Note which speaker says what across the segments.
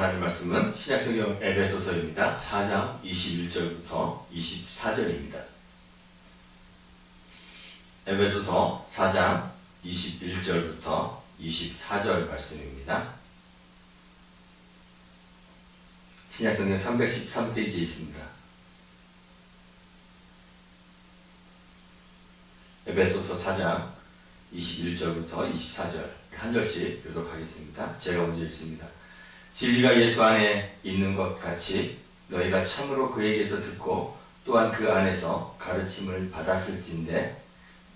Speaker 1: 하나님 말씀은 신약성경 에베소서입니다. 4장 21절부터 24절입니다. 에베소서 4장 21절부터 24절 말씀입니다. 신약성경 313페이지에 있습니다. 에베소서 4장 21절부터 24절 한 절씩 교독하겠습니다. 제가 먼저 읽습니다. 진리가 예수 안에 있는 것 같이 너희가 참으로 그에게서 듣고 또한 그 안에서 가르침을 받았을진데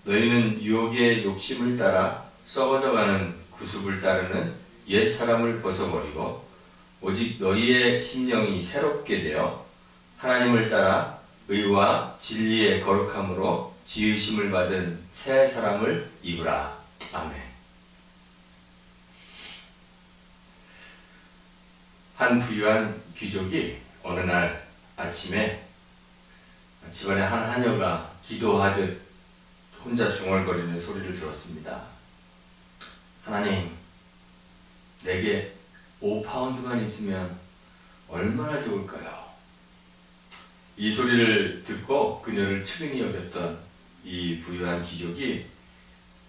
Speaker 1: 너희는 유혹의 욕심을 따라 썩어져가는 구습을 따르는 옛 사람을 벗어버리고 오직 너희의 심령이 새롭게 되어 하나님을 따라 의와 진리의 거룩함으로 지으심을 받은 새 사람을 입으라. 아멘. 한 부유한 귀족이 어느 날 아침에 집안에 한 하녀가 기도하듯 혼자 중얼거리는 소리를 들었습니다. 하나님, 내게 5파운드만 있으면 얼마나 좋을까요? 이 소리를 듣고 그녀를 측은히 여겼던 이 부유한 귀족이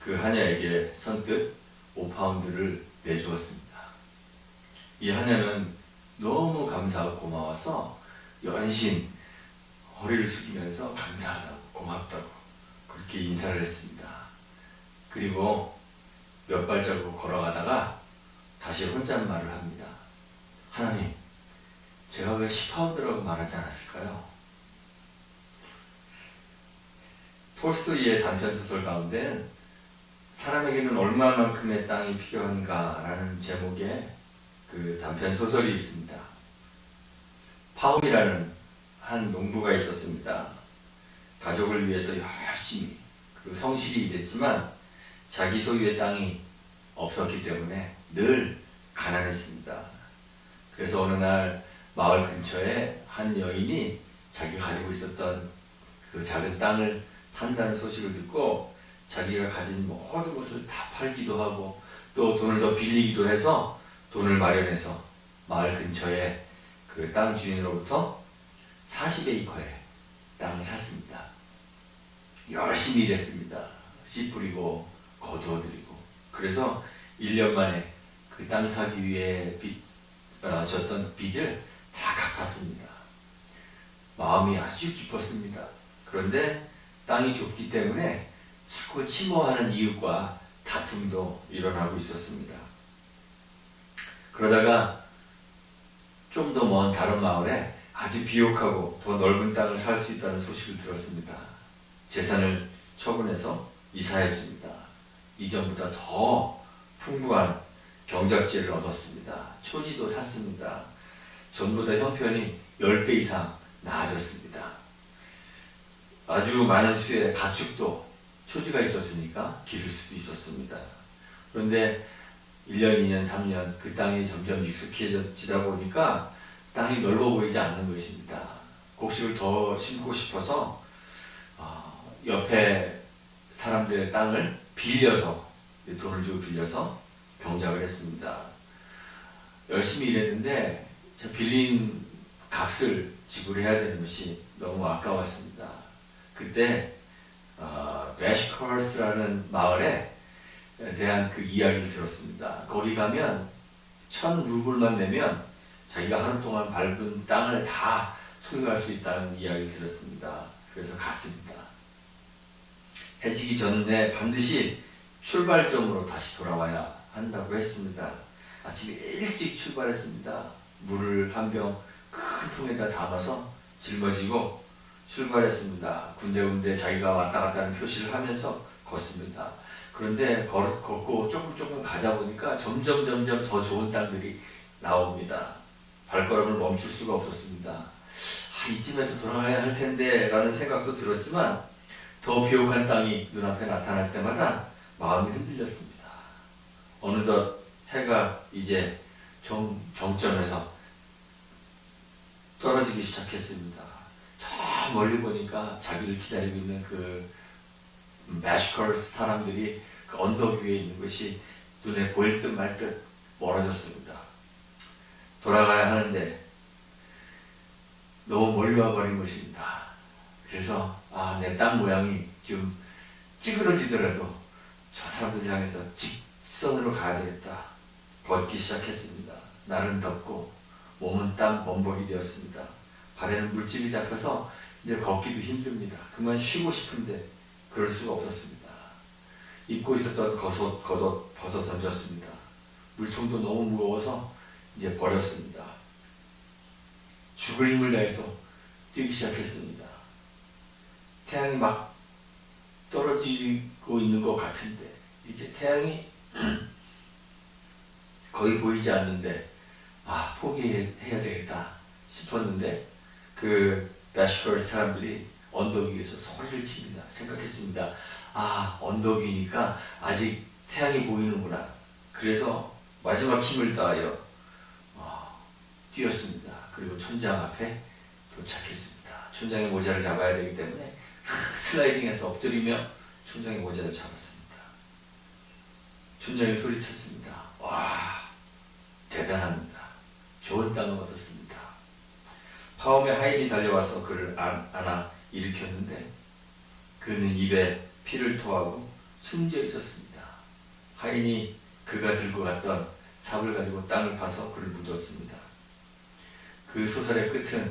Speaker 1: 그 하녀에게 선뜻 5파운드를 내주었습니다. 이 하녀는 너무 감사하고 고마워서 연신 허리를 숙이면서 감사하다고 고맙다고 그렇게 인사를 했습니다. 그리고 몇 발자국 걸어가다가 다시 혼잣말을 합니다. 하나님, 제가 왜 10파운드라고 말하지 않았을까요? 톨스토이의 단편소설 가운데 사람에게는 얼마만큼의 땅이 필요한가라는 제목의 그 단편 소설이 있습니다. 파움이라는 한 농부가 있었습니다. 가족을 위해서 열심히 성실히 일했지만 자기 소유의 땅이 없었기 때문에 늘 가난했습니다. 그래서 어느 날 마을 근처에 한 여인이 자기가 가지고 있었던 그 작은 땅을 판다는 소식을 듣고 자기가 가진 모든 것을 다 팔기도 하고 또 돈을 더 빌리기도 해서 돈을 마련해서 마을 근처에 그 땅 주인으로부터 40에이커의 땅을 샀습니다. 열심히 일했습니다. 씨 뿌리고 거두어들이고 그래서 1년 만에 그 땅 사기 위해 졌던 빚을 다 갚았습니다. 마음이 아주 기뻤습니다. 그런데 땅이 좁기 때문에 자꾸 침범하는 이웃과 다툼도 일어나고 있었습니다. 그러다가 좀 더 먼 다른 마을에 아주 비옥하고 더 넓은 땅을 살 수 있다는 소식을 들었습니다. 재산을 처분해서 이사했습니다. 이전보다 더 풍부한 경작지를 얻었습니다. 초지도 샀습니다. 전보다 형편이 10배 이상 나아졌습니다. 아주 많은 수의 가축도 초지가 있었으니까 기를 수도 있었습니다. 그런데 1년, 2년, 3년 그 땅이 점점 익숙해지다 보니까 땅이 넓어 보이지 않는 것입니다. 곡식을 더 심고 싶어서 옆에 사람들의 땅을 빌려서 돈을 주고 빌려서 경작을 했습니다. 열심히 일했는데 저 빌린 값을 지불해야 되는 것이 너무 아까웠습니다. 그때 베시커스라는 마을에 대한 그 이야기를 들었습니다. 거기 가면 1,000루블만 내면 자기가 하루 동안 밟은 땅을 다 소유할 수 있다는 이야기를 들었습니다. 그래서 갔습니다. 해지기 전에 반드시 출발점으로 다시 돌아와야 한다고 했습니다. 아침에 일찍 출발했습니다. 물을 한 병 큰 통에다 담아서 짊어지고 출발했습니다. 군데군데 자기가 왔다 갔다 하는 표시를 하면서 걷습니다. 그런데 걷고 조금 가다 보니까 점점 더 좋은 땅들이 나옵니다. 발걸음을 멈출 수가 없었습니다. 이쯤에서 돌아가야 할 텐데 라는 생각도 들었지만 더 비옥한 땅이 눈앞에 나타날 때마다 마음이 흔들렸습니다. 어느덧 해가 이제 정점에서 떨어지기 시작했습니다. 저 멀리 보니까 자기를 기다리고 있는 그 베시커스 사람들이 그 언덕 위에 있는 것이 눈에 보일 듯 말 듯 멀어졌습니다. 돌아가야 하는데 너무 멀리 와버린 것입니다. 그래서 내 땅 모양이 좀 찌그러지더라도 저 사람들 향해서 직선으로 가야 되겠다. 걷기 시작했습니다. 날은 덥고 몸은 땀 범벅이 되었습니다. 발에는 물집이 잡혀서 이제 걷기도 힘듭니다. 그만 쉬고 싶은데 그럴 수가 없었습니다. 입고 있었던 겉옷 벗어 던졌습니다. 물통도 너무 무거워서 이제 버렸습니다. 죽을 힘을 다해서 뛰기 시작했습니다. 태양이 막 떨어지고 있는 것 같은데 이제 태양이 거의 보이지 않는데 포기해야 되겠다 싶었는데 그 다시걸 사람들이 언덕 위에서 소리를 칩니다. 생각했습니다. 언덕 위니까 아직 태양이 보이는구나. 그래서 마지막 힘을 다하여 뛰었습니다. 그리고 촌장 앞에 도착했습니다. 촌장의 모자를 잡아야 되기 때문에 슬라이딩해서 엎드리며 촌장의 모자를 잡았습니다. 촌장이 소리쳤습니다. 와, 대단합니다. 좋은 땅을 얻었습니다. 파움의 하인이 달려와서 그를 안아 일으켰는데 그는 입에 피를 토하고 숨져 있었습니다. 하인이 그가 들고 갔던 삽을 가지고 땅을 파서 그를 묻었습니다. 그 소설의 끝은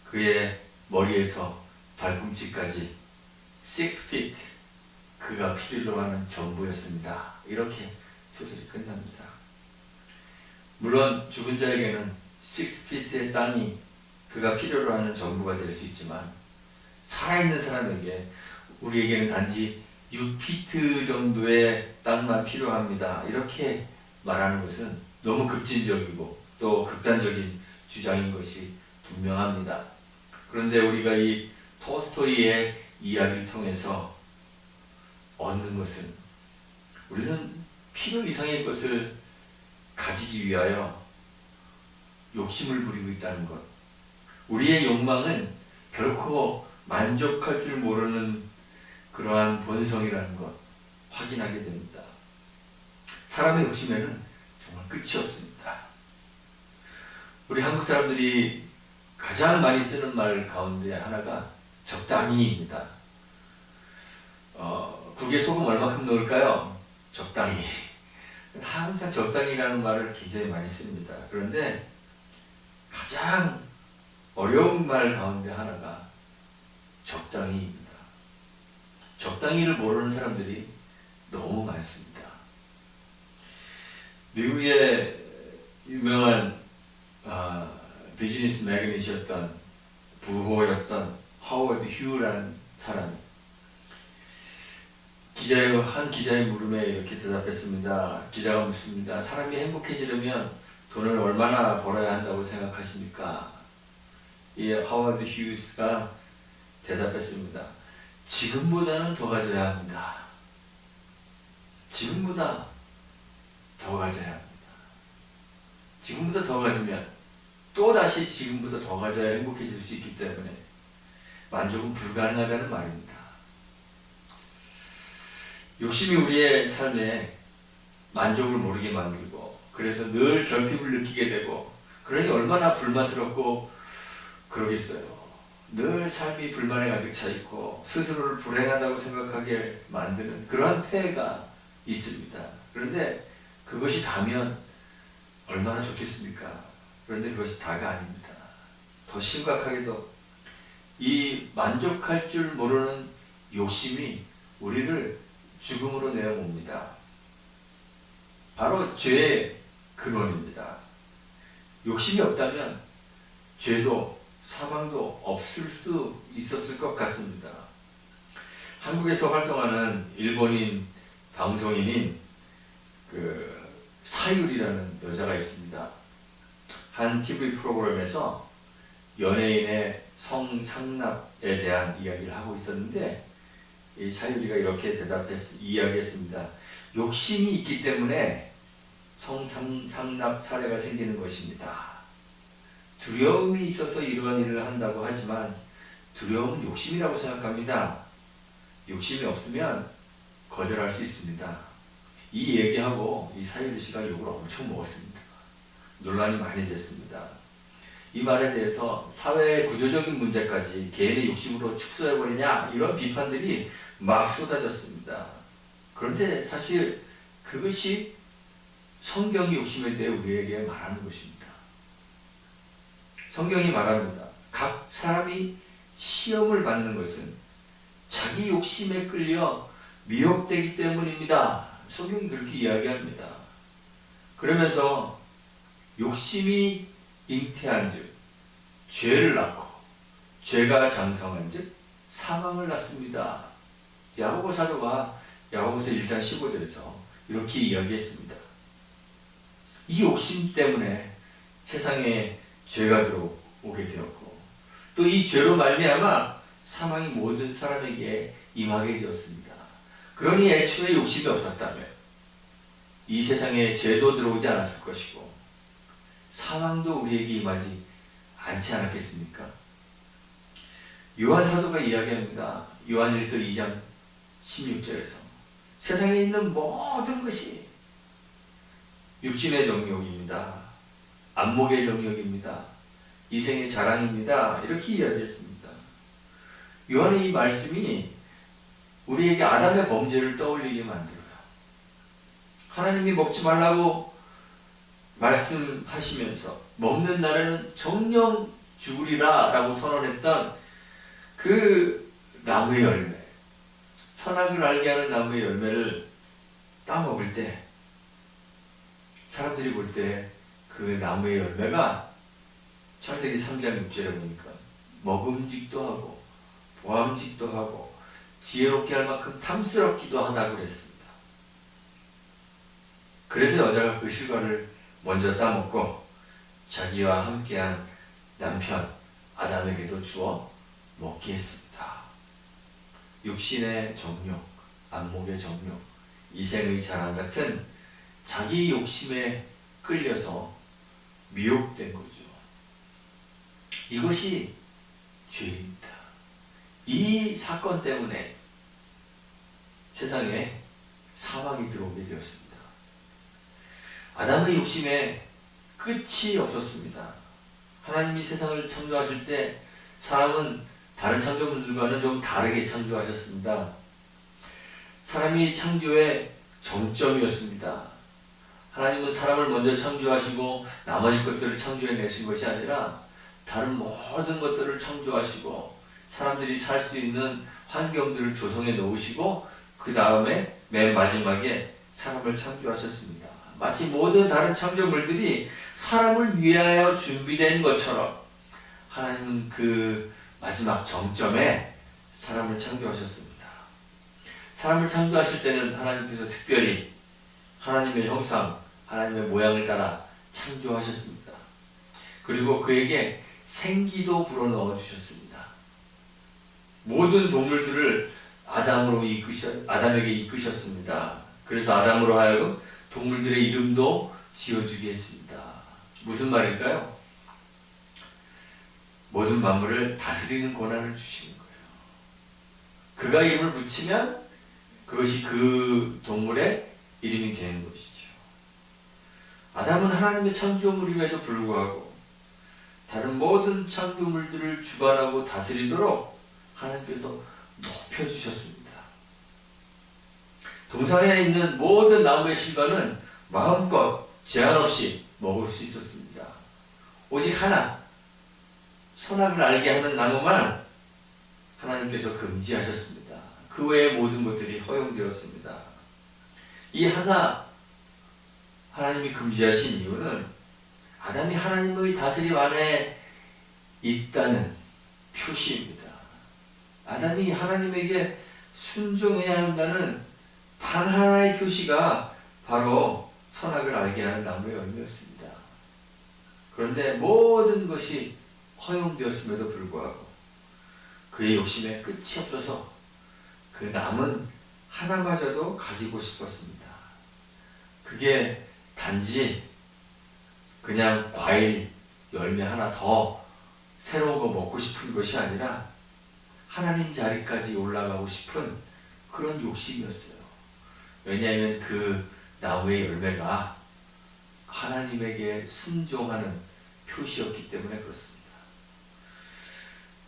Speaker 1: 그의 머리에서 발꿈치까지 6 feet 그가 필요로 하는 전부였습니다. 이렇게 소설이 끝납니다. 물론 죽은 자에게는 6 feet의 땅이 그가 필요로 하는 전부가 될 수 있지만 살아있는 사람에게 우리에게는 단지 6피트 정도의 땅만 필요합니다. 이렇게 말하는 것은 너무 급진적이고 또 극단적인 주장인 것이 분명합니다. 그런데 우리가 이 톨스토이의 이야기를 통해서 얻는 것은 우리는 필요 이상의 것을 가지기 위하여 욕심을 부리고 있다는 것. 우리의 욕망은 결코 만족할 줄 모르는 그러한 본성이라는 것 확인하게 됩니다. 사람의 욕심에는 정말 끝이 없습니다. 우리 한국 사람들이 가장 많이 쓰는 말 가운데 하나가 적당히입니다. 국에 소금 얼마큼 넣을까요? 적당히. 항상 적당히라는 말을 굉장히 많이 씁니다. 그런데 가장 어려운 말 가운데 하나가 적당히입니다. 적당히를 모르는 사람들이 너무 많습니다. 미국의 유명한 비즈니스 매그닛이었던 부호였던 하워드 휴라는 사람이 한 기자의 물음에 이렇게 대답했습니다. 기자가 묻습니다. 사람이 행복해지려면 돈을 얼마나 벌어야 한다고 생각하십니까? 이 하워드 휴스가 대답했습니다. 지금보다는 더 가져야 합니다. 지금보다 더 가져야 합니다. 지금보다 더 가지면 또 다시 지금보다 더 가져야 행복해질 수 있기 때문에 만족은 불가능하다는 말입니다. 욕심이 우리의 삶에 만족을 모르게 만들고 그래서 늘 결핍을 느끼게 되고 그러니 얼마나 불만스럽고 그러겠어요. 늘 삶이 불만에 가득 차 있고 스스로를 불행하다고 생각하게 만드는 그러한 폐해가 있습니다. 그런데 그것이 다면 얼마나 좋겠습니까? 그런데 그것이 다가 아닙니다. 더 심각하게도 이 만족할 줄 모르는 욕심이 우리를 죽음으로 내어봅니다. 바로 죄의 근원입니다. 욕심이 없다면 죄도 사망도 없을 수 있었을 것 같습니다. 한국에서 활동하는 일본인 방송인인 사유리라는 여자가 있습니다. 한 TV 프로그램에서 연예인의 성상납에 대한 이야기를 하고 있었는데 이 사유리가 이렇게 이야기했습니다. 욕심이 있기 때문에 성상납 사례가 생기는 것입니다. 두려움이 있어서 이러한 일을 한다고 하지만 두려움은 욕심이라고 생각합니다. 욕심이 없으면 거절할 수 있습니다. 이 얘기하고 이 사유리 씨가 욕을 엄청 먹었습니다. 논란이 많이 됐습니다. 이 말에 대해서 사회의 구조적인 문제까지 개인의 욕심으로 축소해버리냐 이런 비판들이 막 쏟아졌습니다. 그런데 사실 그것이 성경이 욕심에 대해 우리에게 말하는 것입니다. 성경이 말합니다. 각 사람이 시험을 받는 것은 자기 욕심에 끌려 미혹되기 때문입니다. 성경이 그렇게 이야기합니다. 그러면서 욕심이 잉태한즉 죄를 낳고 죄가 장성한즉 사망을 낳습니다. 야고보 사도가 야고보서 1장 15절에서 이렇게 이야기했습니다. 이 욕심 때문에 세상에 죄가 들어오게 되었고 또 이 죄로 말미암아 사망이 모든 사람에게 임하게 되었습니다. 그러니 애초에 욕심이 없었다면 이 세상에 죄도 들어오지 않았을 것이고 사망도 우리에게 임하지 않지 않았겠습니까? 요한 사도가 이야기합니다. 요한일서 2장 16절에서 세상에 있는 모든 것이 육신의 정욕입니다. 안목의 정욕입니다. 이생의 자랑입니다. 이렇게 이야기했습니다. 요한의 이 말씀이 우리에게 아담의 범죄를 떠올리게 만들어요. 하나님이 먹지 말라고 말씀하시면서 먹는 날에는 정령 죽으리라 라고 선언했던 그 나무의 열매, 선악을 알게 하는 나무의 열매를 따먹을 때 사람들이 볼 때 그 나무의 열매가 창세기 3장 6절에 보니까 먹음직도 하고 보암직도 하고 지혜롭게 할 만큼 탐스럽기도 하다고 그랬습니다. 그래서 여자가 그 실과를 먼저 따먹고 자기와 함께한 남편 아담에게도 주어 먹게 했습니다. 육신의 정욕, 안목의 정욕, 이생의 자랑 같은 자기 욕심에 끌려서 미혹된 거죠. 이것이 죄입니다. 이 사건 때문에 세상에 사망이 들어오게 되었습니다. 아담의 욕심에 끝이 없었습니다. 하나님이 세상을 창조하실 때 사람은 다른 창조물들과는 좀 다르게 창조하셨습니다. 사람이 창조의 정점이었습니다. 하나님은 사람을 먼저 창조하시고 나머지 것들을 창조해내신 것이 아니라 다른 모든 것들을 창조하시고 사람들이 살 수 있는 환경들을 조성해 놓으시고 그 다음에 맨 마지막에 사람을 창조하셨습니다. 마치 모든 다른 창조물들이 사람을 위하여 준비된 것처럼 하나님은 그 마지막 정점에 사람을 창조하셨습니다. 사람을 창조하실 때는 하나님께서 특별히 하나님의 형상, 하나님의 모양을 따라 창조하셨습니다. 그리고 그에게 생기도 불어넣어 주셨습니다. 모든 동물들을 아담에게 이끄셨습니다. 그래서 아담으로 하여금 동물들의 이름도 지어주게 했습니다. 무슨 말일까요? 모든 만물을 다스리는 권한을 주시는 거예요. 그가 이름을 붙이면 그것이 그 동물의 이름이 되는 것이죠. 아담은 하나님의 창조물임에도 불구하고 다른 모든 창조물들을 주관하고 다스리도록 하나님께서 높여주셨습니다. 동산에 있는 모든 나무의 실과는 마음껏 제한 없이 먹을 수 있었습니다. 오직 하나, 선악을 알게 하는 나무만 하나님께서 금지하셨습니다. 그 외의 모든 것들이 허용되었습니다. 이 하나 하나님이 금지하신 이유는 아담이 하나님의 다스림 안에 있다는 표시입니다. 아담이 하나님에게 순종해야 한다는 단 하나의 표시가 바로 선악을 알게 하는 나무의 열매였습니다. 그런데 모든 것이 허용되었음에도 불구하고 그의 욕심에 끝이 없어서 그 남은 하나마저도 가지고 싶었습니다. 그게 단지 그냥 과일 열매 하나 더 새로운 거 먹고 싶은 것이 아니라 하나님 자리까지 올라가고 싶은 그런 욕심이었어요. 왜냐하면 그 나무의 열매가 하나님에게 순종하는 표시였기 때문에 그렇습니다.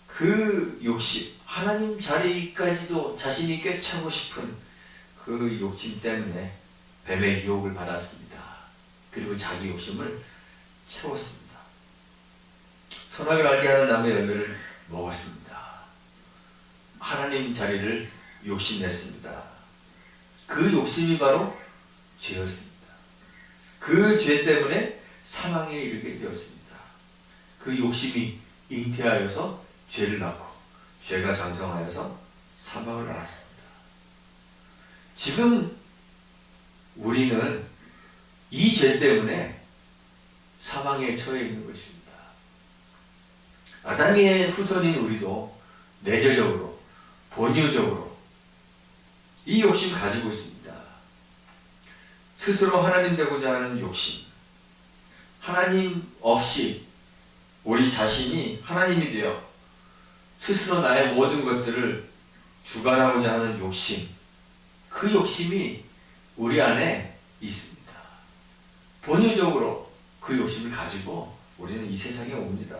Speaker 1: 그 욕심, 하나님 자리까지도 자신이 꿰차고 싶은 그 욕심 때문에 뱀의 유혹을 받았습니다. 그리고 자기 욕심을 채웠습니다. 선악을 알게 하는 나무의 열매를 먹었습니다. 하나님 자리를 욕심냈습니다. 그 욕심이 바로 죄였습니다. 그 죄 때문에 사망에 이르게 되었습니다. 그 욕심이 잉태하여서 죄를 낳고 죄가 장성하여서 사망을 낳았습니다. 지금 우리는 이 죄 때문에 사망에 처해 있는 것입니다. 아담의 후손인 우리도 내재적으로, 본유적으로 이 욕심 가지고 있습니다. 스스로 하나님 되고자 하는 욕심, 하나님 없이 우리 자신이 하나님이 되어 스스로 나의 모든 것들을 주관하고자 하는 욕심, 그 욕심이 우리 안에 있습니다. 본유적으로 그 욕심을 가지고 우리는 이 세상에 옵니다.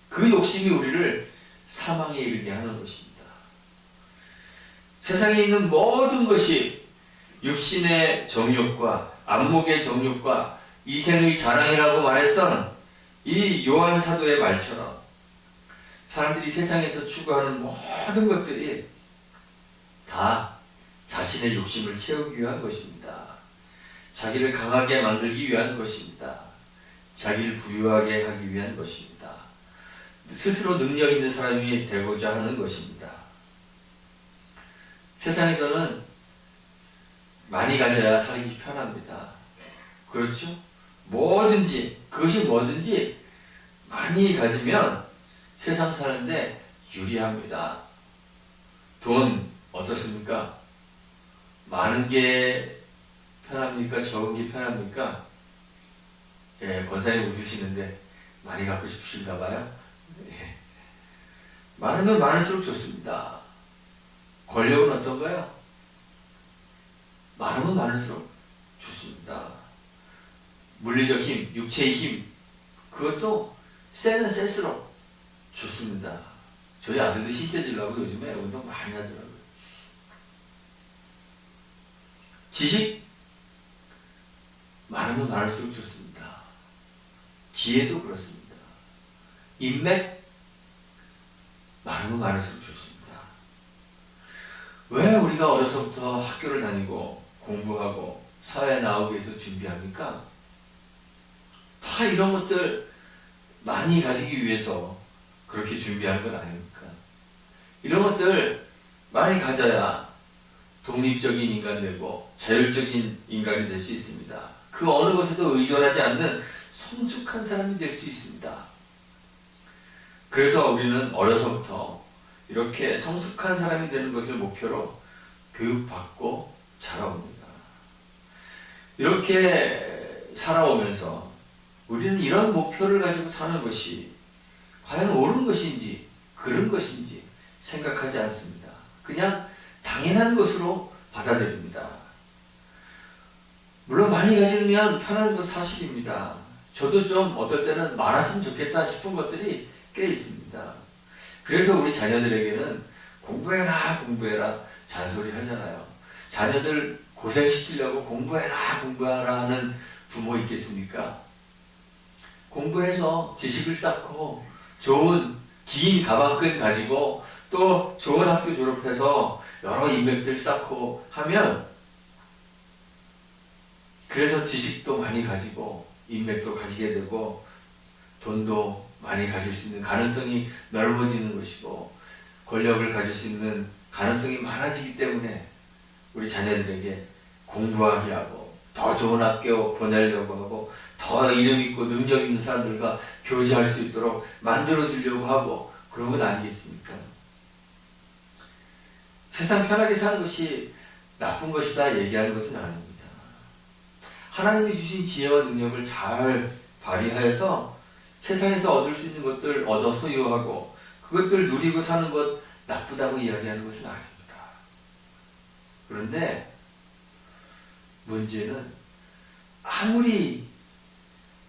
Speaker 1: 그 욕심이 우리를 사망에 이르게 하는 것입니다. 세상에 있는 모든 것이 육신의 정욕과 안목의 정욕과 이생의 자랑이라고 말했던 이 요한 사도의 말처럼 사람들이 세상에서 추구하는 모든 것들이 다 자신의 욕심을 채우기 위한 것입니다. 자기를 강하게 만들기 위한 것입니다. 자기를 부유하게 하기 위한 것입니다. 스스로 능력 있는 사람이 되고자 하는 것입니다. 세상에서는 많이 가져야 살기 편합니다. 그렇죠? 뭐든지, 그것이 뭐든지 많이 가지면 세상 사는데 유리합니다. 돈 어떻습니까? 많은 게 편합니까? 적은 게 편합니까? 예, 권사님 웃으시는데 많이 갖고 싶으신가 봐요. 예. 많으면 많을수록 좋습니다. 권력은 어떤가요? 많으면 많을수록 좋습니다. 물리적 힘, 육체의 힘, 그것도 세면 셀수록 좋습니다. 저희 아들도 신체질라고 요즘에 운동 많이 하더라고요. 지식, 많으면 많을수록 좋습니다. 지혜도 그렇습니다. 인맥, 많으면 많을수록 좋습니다. 왜 우리가 어려서부터 학교를 다니고 공부하고 사회에 나오기 위해서 준비합니까? 다 이런 것들 많이 가지기 위해서 그렇게 준비하는 건 아닙니까? 이런 것들 많이 가져야 독립적인 인간 되고 자율적인 인간이 될 수 있습니다. 그 어느 것에도 의존하지 않는 성숙한 사람이 될 수 있습니다. 그래서 우리는 어려서부터 이렇게 성숙한 사람이 되는 것을 목표로 교육받고 자라옵니다. 이렇게 살아오면서 우리는 이런 목표를 가지고 사는 것이 과연 옳은 것인지 그른 것인지 생각하지 않습니다. 그냥 당연한 것으로 받아들입니다. 물론 많이 가지면 편한 것 사실입니다. 저도 좀 어떨 때는 많았으면 좋겠다 싶은 것들이 꽤 있습니다. 그래서 우리 자녀들에게는 공부해라 공부해라 잔소리 하잖아요. 자녀들 고생시키려고 공부해라 공부하라 하는 부모 있겠습니까? 공부해서 지식을 쌓고 좋은 긴 가방끈 가지고 또 좋은 학교 졸업해서 여러 인맥들 쌓고 하면 그래서 지식도 많이 가지고 인맥도 가지게 되고 돈도 많이 가질 수 있는 가능성이 넓어지는 것이고 권력을 가질 수 있는 가능성이 많아지기 때문에 우리 자녀들에게 공부하게 하고 더 좋은 학교 보내려고 하고 더 이름 있고 능력 있는 사람들과 교제할 수 있도록 만들어주려고 하고 그런 건 아니겠습니까? 세상 편하게 사는 것이 나쁜 것이다 얘기하는 것은 아닙니다. 하나님이 주신 지혜와 능력을 잘 발휘하여서 세상에서 얻을 수 있는 것들 얻어 소유하고 그것들 누리고 사는 것 나쁘다고 이야기하는 것은 아닙니다. 그런데 문제는 아무리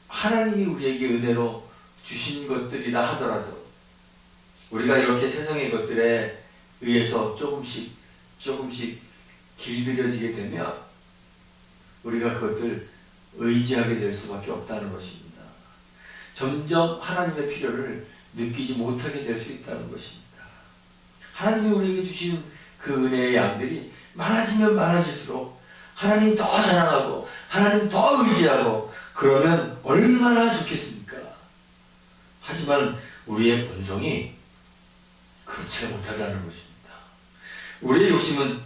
Speaker 1: 하나님이 우리에게 은혜로 주신 것들이라 하더라도 우리가 이렇게 세상의 것들에 의해서 조금씩 길들여지게 되면 우리가 그것들 의지하게 될 수밖에 없다는 것입니다. 점점 하나님의 필요를 느끼지 못하게 될 수 있다는 것입니다. 하나님이 우리에게 주신 그 은혜의 양들이 많아지면 많아질수록 하나님 더 사랑하고 하나님 더 의지하고 그러면 얼마나 좋겠습니까? 하지만 우리의 본성이 그렇지 못하다는 것입니다. 우리의 욕심은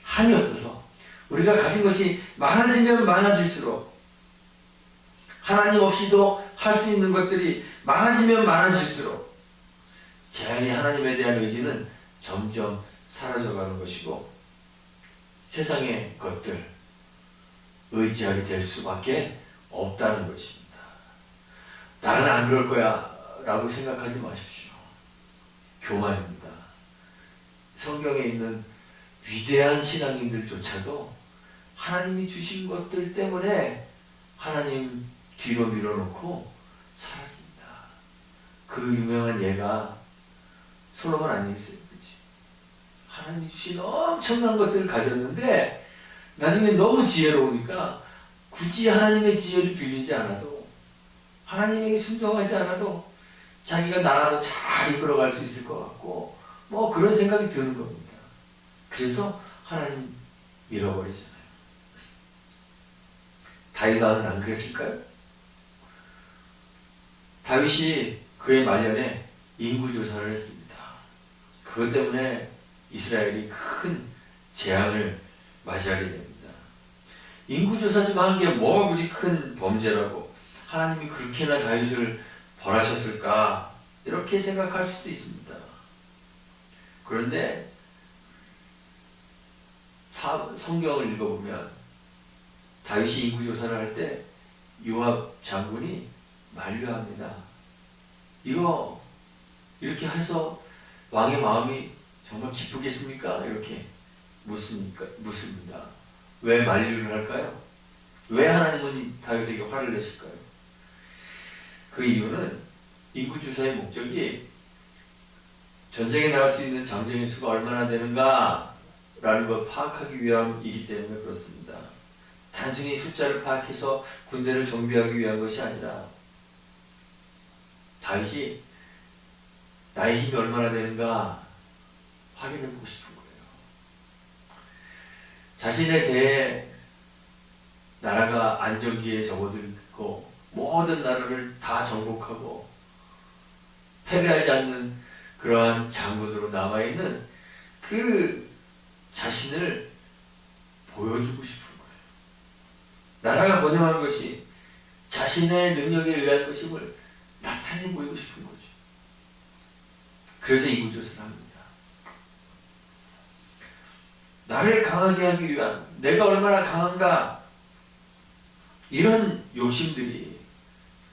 Speaker 1: 한이 없어서 우리가 가진 것이 많아지면 많아질수록 하나님 없이도 할 수 있는 것들이 많아지면 많아질수록 자연히 하나님에 대한 의지는 점점 사라져가는 것이고 세상의 것들 의지하게 될 수밖에 없다는 것입니다. 나는 안 그럴 거야 라고 생각하지 마십시오. 교만입니다. 성경에 있는 위대한 신앙인들조차도 하나님이 주신 것들 때문에 하나님 뒤로 밀어놓고 살았습니다. 그 유명한 예가 솔로몬 아니겠어요? 그치? 하나님이 주신 엄청난 것들을 가졌는데 나중에 너무 지혜로우니까 굳이 하나님의 지혜를 빌리지 않아도 하나님에게 순종하지 않아도 자기가 나라도 잘 이끌어갈 수 있을 것 같고 뭐 그런 생각이 드는 겁니다. 그래서 하나님 잃어버리잖아요. 다윗 왕은 안 그랬을까요? 다윗이 그의 말년에 인구조사를 했습니다. 그것 때문에 이스라엘이 큰 재앙을 맞이하게 됩니다. 인구조사 중 한 게 뭐가 굳이 큰 범죄라고 하나님이 그렇게나 다윗을 벌하셨을까 이렇게 생각할 수도 있습니다. 그런데 성경을 읽어보면 다윗이 인구조사를 할 때 요압 장군이 만류합니다. 이거 이렇게 해서 왕의 마음이 정말 기쁘겠습니까? 이렇게 묻습니다. 왜 만류를 할까요? 왜 하나님은 다윗에게 화를 내실까요? 그 이유는 인구조사의 목적이 전쟁에 나갈 수 있는 장정의 수가 얼마나 되는가 라는 걸 파악하기 위함이기 때문에 그렇습니다. 단순히 숫자를 파악해서 군대를 정비하기 위한 것이 아니라 다윗이 나의 힘이 얼마나 되는가 확인해보고 싶은 거예요. 자신에 대해 나라가 안정기에 접어들고 모든 나라를 다 정복하고 패배하지 않는 그러한 장군으로 남아있는 그 자신을 보여주고 싶은 거예요. 나라가 번영한 것이 자신의 능력에 의한 것임을 나타내 보이고 싶은 거죠. 그래서 인구조사를 합니다. 나를 강하게 하기 위한 내가 얼마나 강한가 이런 욕심들이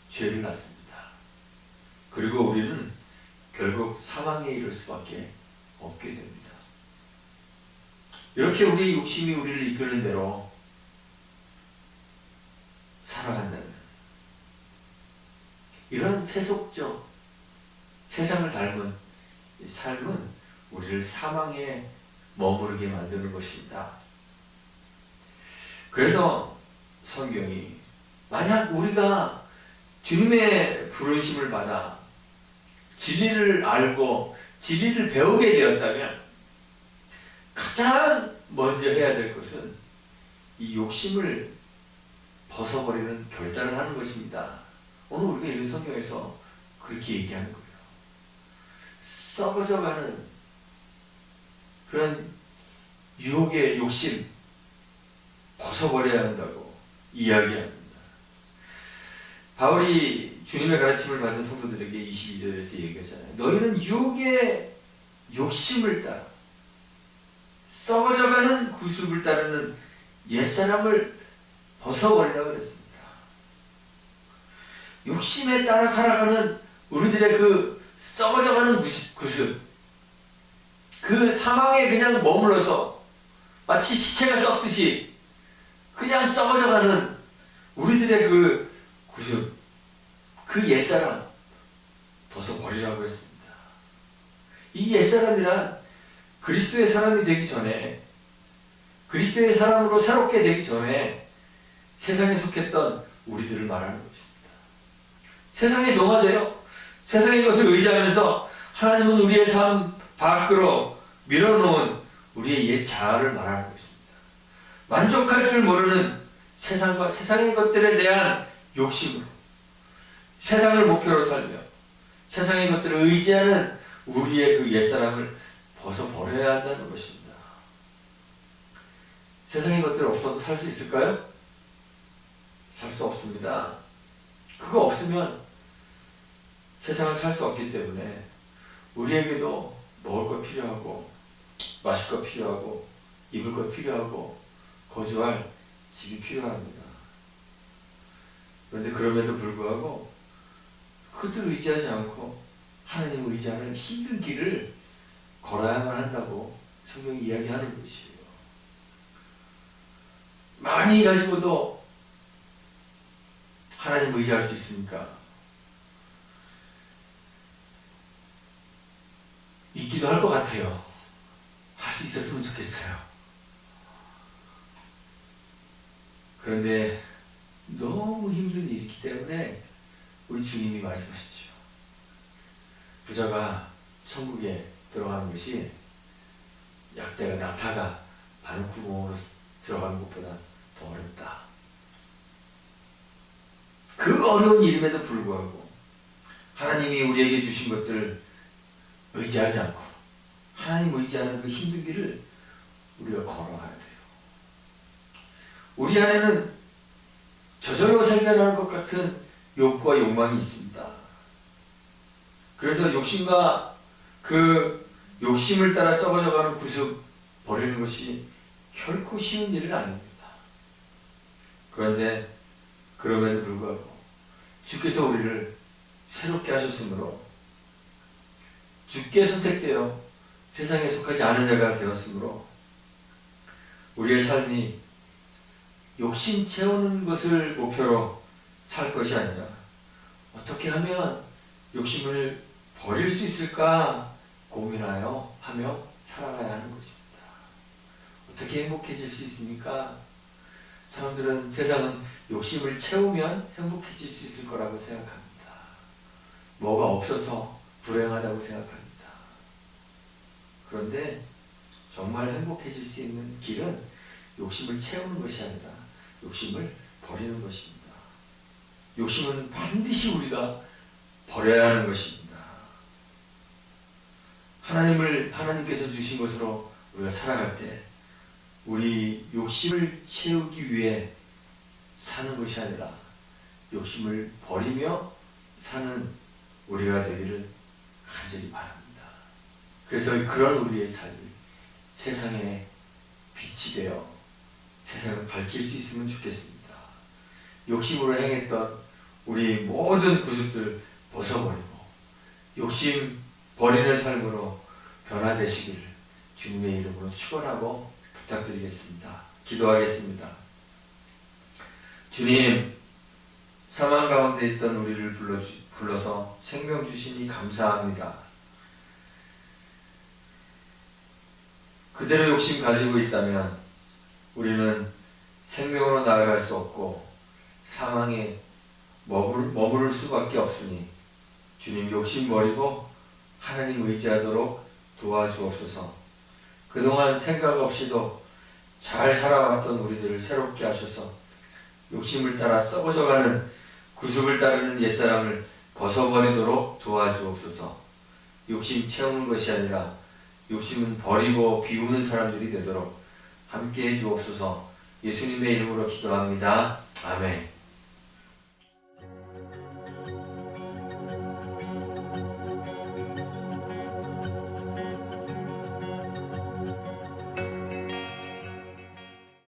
Speaker 1: 죄를 낳습니다. 그리고 우리는 결국 사망에 이를 수밖에 없게 됩니다. 이렇게 우리의 욕심이 우리를 이끄는 대로 살아간다면 이런 세속적 세상을 닮은 삶은 우리를 사망에 머무르게 만드는 것입니다. 그래서 성경이 만약 우리가 주님의 부르심을 받아 진리를 알고 진리를 배우게 되었다면 가장 먼저 해야 될 것은 이 욕심을 벗어버리는 결단을 하는 것입니다. 오늘 우리가 읽은 성경에서 그렇게 얘기하는 거예요. 썩어져가는 그런 유혹의 욕심 벗어버려야 한다고 이야기합니다. 바울이 주님의 가르침을 받은 성도들에게 22절에서 얘기하잖아요. 너희는 유혹의 욕심을 따라 썩어져가는 구습을 따르는 옛사람을 벗어버리라고 그랬습니다. 욕심에 따라 살아가는 우리들의 그 썩어져가는 구습, 그 사망에 그냥 머물러서 마치 시체가 썩듯이 그냥 썩어져가는 우리들의 그 구습, 그 옛사람 벗어버리라고 했습니다. 이 옛사람이란 그리스도의 사람이 되기 전에, 그리스도의 사람으로 새롭게 되기 전에 세상에 속했던 우리들을 말하는 것입니다. 세상에 동화되어 세상의 것을 의지하면서 하나님은 우리의 삶 밖으로 밀어놓은 우리의 옛 자아를 말하는 것입니다. 만족할 줄 모르는 세상과 세상의 것들에 대한 욕심으로 세상을 목표로 살며 세상의 것들을 의지하는 우리의 그 옛사람을 벗어버려야 한다는 것입니다. 세상의 것들 없어도 살 수 있을까요? 살 수 없습니다. 그거 없으면 세상을 살 수 없기 때문에 우리에게도 먹을 것 필요하고 마실 것 필요하고 입을 것 필요하고 거주할 집이 필요합니다. 그런데 그럼에도 불구하고 그것들을 의지하지 않고 하나님을 의지하는 힘든 길을 걸어야만 한다고 성경이 이야기하는 것이에요. 많이 가지고도 하나님을 의지할 수 있습니까? 있기도 할 것 같아요. 할 수 있었으면 좋겠어요. 그런데 너무 힘든 일이기 때문에 우리 주님이 말씀하시죠. 부자가 천국에 들어가는 것이 약대가 낙타가 바늘구멍으로 들어가는 것보다 더 어렵다. 그 어려운 일임에도 불구하고 하나님이 우리에게 주신 것들을 의지하지 않고 하나님 의지하는 그 힘든 길을 우리가 걸어가야 돼요. 우리 안에는 저절로 생겨나는 것 같은 욕구와 욕망이 있습니다. 그래서 욕심과 그 욕심을 따라 썩어져가는 구습 버리는 것이 결코 쉬운 일은 아닙니다. 그런데 그럼에도 불구하고 주께서 우리를 새롭게 하셨으므로 주께 선택되어 세상에 속하지 않은 자가 되었으므로 우리의 삶이 욕심 채우는 것을 목표로 살 것이 아니라 어떻게 하면 욕심을 버릴 수 있을까 고민하여 하며 살아가야 하는 것입니다. 어떻게 행복해질 수 있습니까? 사람들은 세상은 욕심을 채우면 행복해질 수 있을 거라고 생각합니다. 뭐가 없어서 불행하다고 생각합니다. 그런데 정말 행복해질 수 있는 길은 욕심을 채우는 것이 아니라 욕심을 버리는 것입니다. 욕심은 반드시 우리가 버려야 하는 것입니다. 하나님께서 주신 것으로 우리가 살아갈 때 우리 욕심을 채우기 위해 사는 것이 아니라 욕심을 버리며 사는 우리가 되기를 간절히 바랍니다. 그래서 그런 우리의 삶이 세상에 빛이 되어 세상을 밝힐 수 있으면 좋겠습니다. 욕심으로 행했던 우리 모든 구습들 벗어버리고 욕심 버리는 삶으로 변화되시기를 주님의 이름으로 축원하고 부탁드리겠습니다. 기도하겠습니다. 주님, 사망 가운데 있던 우리를 불러서 생명 주시니 감사합니다. 그대로 욕심 가지고 있다면 우리는 생명으로 나아갈 수 없고 사망에 머무를 수밖에 없으니 주님 욕심 버리고 하나님 의지하도록 도와주옵소서. 그동안 생각 없이도 잘 살아왔던 우리들을 새롭게 하셔서 욕심을 따라 썩어져가는 구습을 따르는 옛사람을 벗어버리도록 도와주옵소서. 욕심 채우는 것이 아니라 욕심은 버리고 비우는 사람들이 되도록 함께해 주옵소서. 예수님의 이름으로 기도합니다. 아멘.